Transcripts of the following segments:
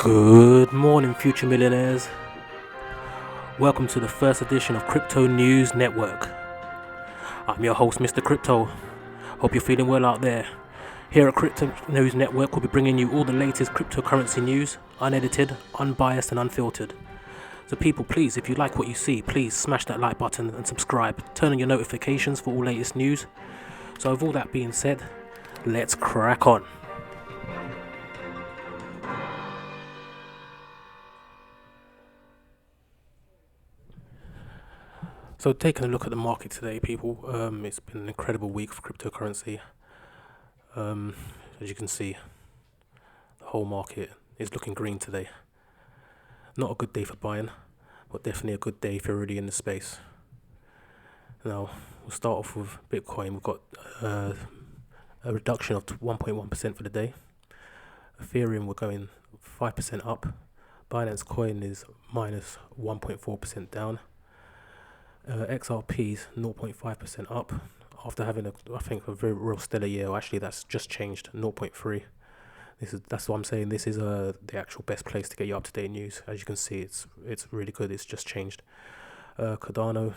Good morning, future millionaires. Welcome to the first edition of Crypto News Network. I'm your host, Mr. Crypto. Hope you're feeling well out there. Here at Crypto News Network, we'll be bringing you all the latest cryptocurrency news, unedited, unbiased, and unfiltered. So people, please, if you like what you see, please smash that like button and subscribe. Turn on your notifications for all latest news. So with all that being said, let's crack on. So taking a look at the market today, people, it's been an incredible week for cryptocurrency. As you can see, the whole market is looking green today. Not a good day for buying, but definitely a good day if you're already in the space. Now, we'll start off with Bitcoin. We've got a reduction of 1.1% for the day. Ethereum, we're going 5% up. Binance Coin is minus 1.4% down. XRP's 0.5% up after having I think a very real stellar year. Actually, that's just changed 0.3. That's what I'm saying. This is the actual best place to get you up to date news. As you can see, it's really good. It's just changed. Cardano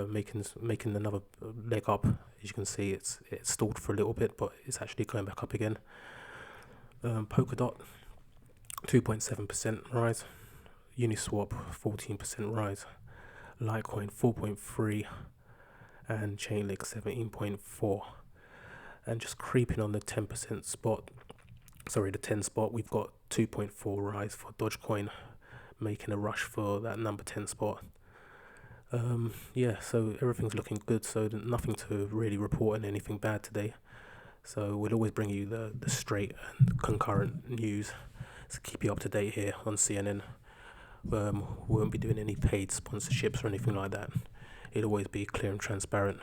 making another leg up. As you can see, it's stalled for a little bit, but it's actually going back up again. Polkadot 2.7% rise. Uniswap 14% rise. Litecoin 4.3 and Chainlink 17.4, and just creeping on the 10% spot. Sorry, the 10 spot. We've got 2.4 rise for Dogecoin, making a rush for that number 10 spot. So everything's looking good. So nothing to really report on anything bad today. So we'll always bring you the straight and concurrent news to keep you up to date here on C.N.N. We won't be doing any paid sponsorships or anything like that. It'll always be clear and transparent,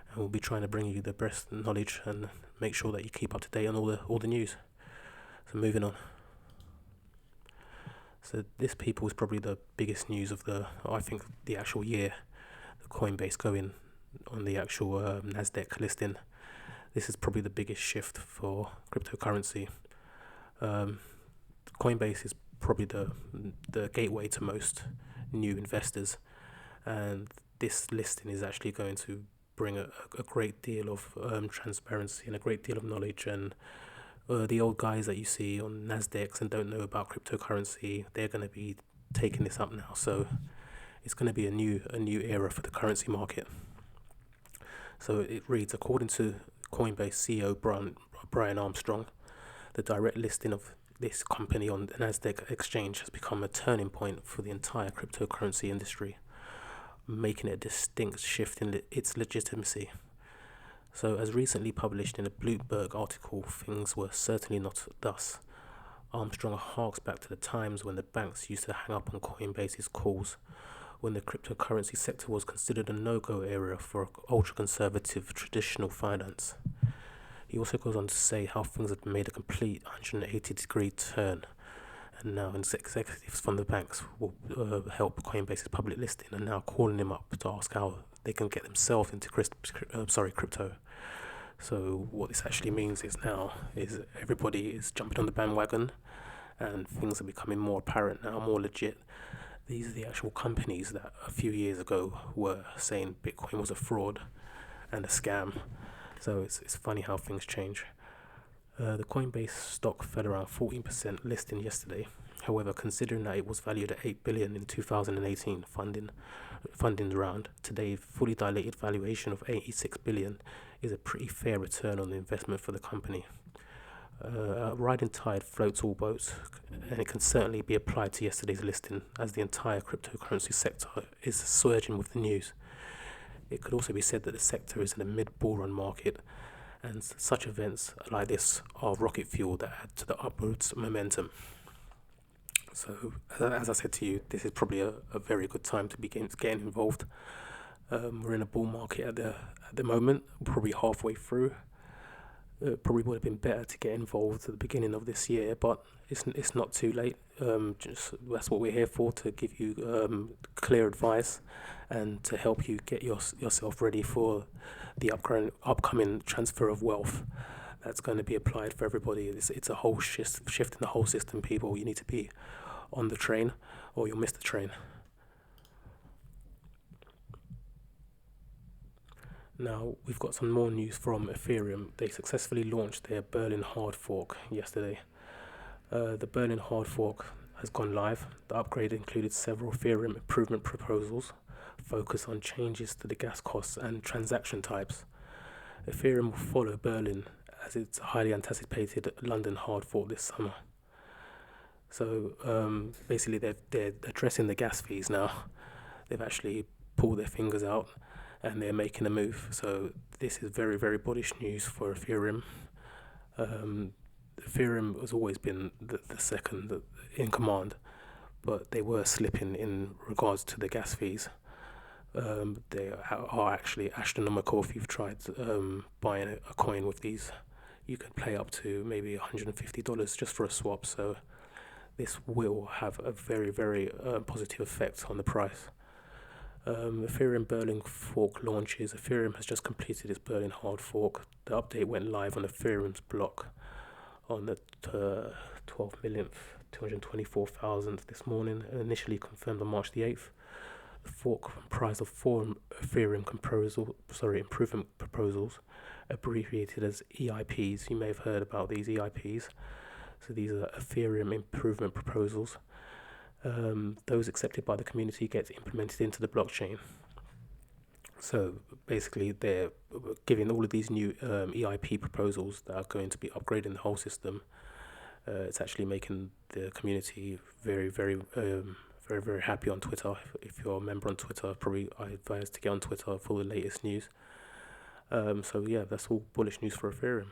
and we'll be trying to bring you the best knowledge and make sure that you keep up to date on all the news. So moving on. So this, people, is probably the biggest news of the actual year. The Coinbase going on the actual Nasdaq listing. This is probably the biggest shift for cryptocurrency. Coinbase is probably the gateway to most new investors, and this listing is actually going to bring a great deal of transparency and a great deal of knowledge. And the old guys that you see on Nasdaq and don't know about cryptocurrency, they're going to be taking this up now. So it's going to be a new era for the currency market. So it reads, according to Coinbase CEO Brian Armstrong, the direct listing of this company on the Nasdaq exchange has become a turning point for the entire cryptocurrency industry, making it a distinct shift in its legitimacy. So, as recently published in a Bloomberg article, things were certainly not thus. Armstrong harks back to the times when the banks used to hang up on Coinbase's calls, when the cryptocurrency sector was considered a no-go area for ultra-conservative traditional finance. He also goes on to say how things have made a complete 180-degree turn, and now executives from the banks will help Coinbase's public listing, and now calling him up to ask how they can get themselves into crypto. So what this actually means is everybody is jumping on the bandwagon, and things are becoming more apparent now, more legit. These are the actual companies that a few years ago were saying Bitcoin was a fraud and a scam. So it's funny how things change. The Coinbase stock fell around 14% listing yesterday. However, considering that it was valued at $8 billion in 2018 funding round, today's fully dilated valuation of $86 billion is a pretty fair return on the investment for the company. A rising tide floats all boats, and it can certainly be applied to yesterday's listing, as the entire cryptocurrency sector is surging with the news. It could also be said that the sector is in a mid-bull run market, and such events like this are rocket fuel that add to the upwards momentum. So, as I said to you, this is probably a very good time to begin getting involved. We're in a bull market at the moment, probably halfway through. Probably would have been better to get involved at the beginning of this year, but it's not too late. That's what we're here for, to give you clear advice and to help you get yourself ready for the upcoming transfer of wealth that's going to be applied for everybody. It's a whole shift in the whole system, people. You need to be on the train or you'll miss the train. Now, we've got some more news from Ethereum. They successfully launched their Berlin hard fork yesterday. The Berlin hard fork has gone live. The upgrade included several Ethereum improvement proposals focused on changes to the gas costs and transaction types. Ethereum will follow Berlin as its highly anticipated London hard fork this summer. So basically, they're addressing the gas fees now. They've actually pulled their fingers out and they're making a move. So this is very, very bullish news for Ethereum. Ethereum has always been the second in command, but they were slipping in regards to the gas fees. They are actually astronomical. If you've tried buying a coin with these, you could pay up to maybe $150 just for a swap. So this will have a very, very positive effect on the price. Ethereum Berlin fork launches. Ethereum has just completed its Berlin hard fork. The update went live on Ethereum's block on the 12,224,000 this morning, initially confirmed on March the 8th. The fork comprised of 4 Ethereum improvement proposals, abbreviated as EIPs. You may have heard about these EIPs. So these are Ethereum improvement proposals. Those accepted by the community get implemented into the blockchain. So basically, they're giving all of these new EIP proposals that are going to be upgrading the whole system. It's actually making the community very, very, very, very happy on Twitter. If you're a member on Twitter, probably I advise to get on Twitter for the latest news. So yeah, that's all bullish news for Ethereum.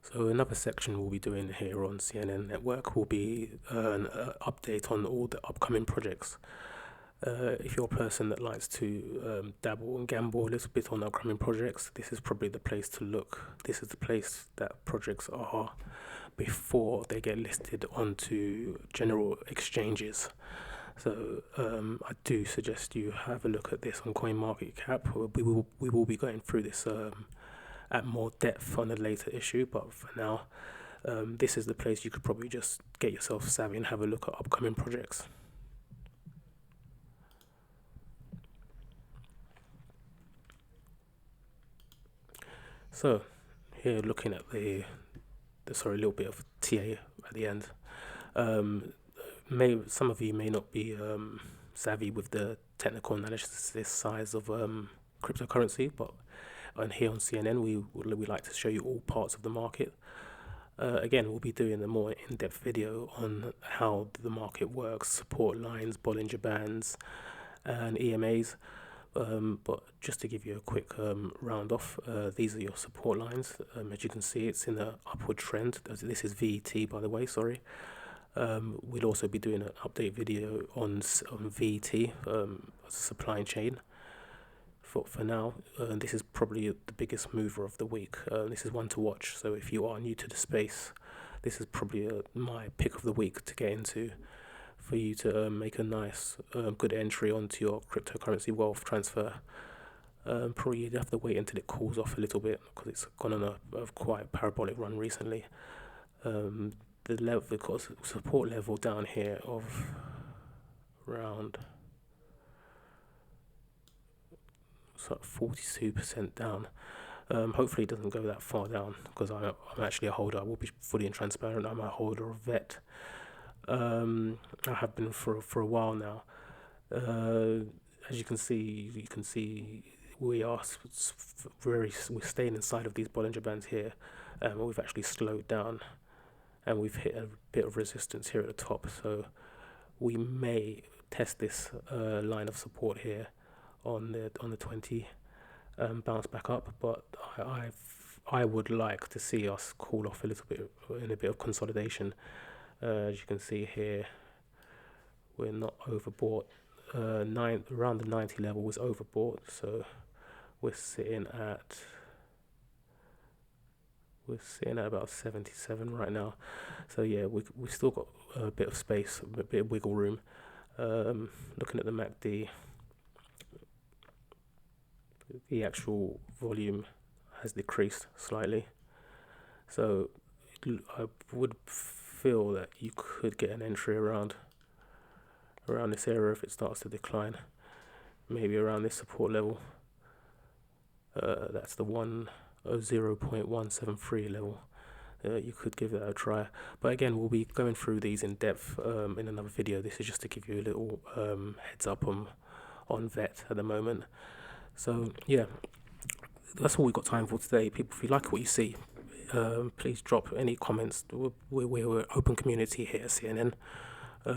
So another section we'll be doing here on C.N.N Network will be an update on all the upcoming projects. If you're a person that likes to dabble and gamble a little bit on upcoming projects, this is probably the place to look. This is the place that projects are before they get listed onto general exchanges. So I do suggest you have a look at this on CoinMarketCap. We will be going through this at more depth on a later issue, but for now, this is the place you could probably just get yourself savvy and have a look at upcoming projects. So here, looking at the little bit of TA at the end. Some of you may not be savvy with the technical analysis size of cryptocurrency, but here on C.N.N we like to show you all parts of the market. Again, we'll be doing a more in-depth video on how the market works, support lines, Bollinger Bands, and EMAs. But just to give you a quick round off, these are your support lines. As you can see, it's in an upward trend. This is VET, by the way, sorry. We'll also be doing an update video on VET, supply chain. For now, this is probably the biggest mover of the week. This is one to watch. So if you are new to the space, this is probably my pick of the week to get into, for you to make a nice, good entry onto your cryptocurrency wealth transfer. Probably you'd have to wait until it cools off a little bit because it's gone on a quite parabolic run recently. The support level down here of around 42% down. Hopefully it doesn't go that far down because I'm actually a holder. I will be fully and transparent. I'm a holder of VET. I have been for a while now. As you can see we're staying inside of these Bollinger Bands here. We've actually slowed down and we've hit a bit of resistance here at the top. So we may test this line of support here on the 20, bounce back up, but I would like to see us cool off a little bit in a bit of consolidation. As you can see here, we're not overbought. Around the 90 level was overbought, so we're sitting at about 77 right now. So yeah, we still got a bit of space, a bit of wiggle room. Looking at the MACD, the actual volume has decreased slightly. So I would feel that you could get an entry around this area if it starts to decline, maybe around this support level. That's the 0.173 level. You could give that a try, but again, we'll be going through these in depth in another video. This is just to give you a little heads up on VET at the moment. So yeah, that's all we've got time for today, people. If you like what you see, please drop any comments. We're an open community here at C.N.N.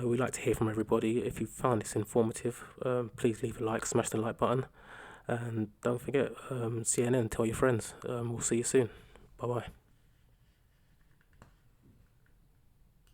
We like to hear from everybody. If you found this informative, please leave a like, smash the like button, and don't forget, C.N.N, tell your friends. We'll see you soon. Bye bye.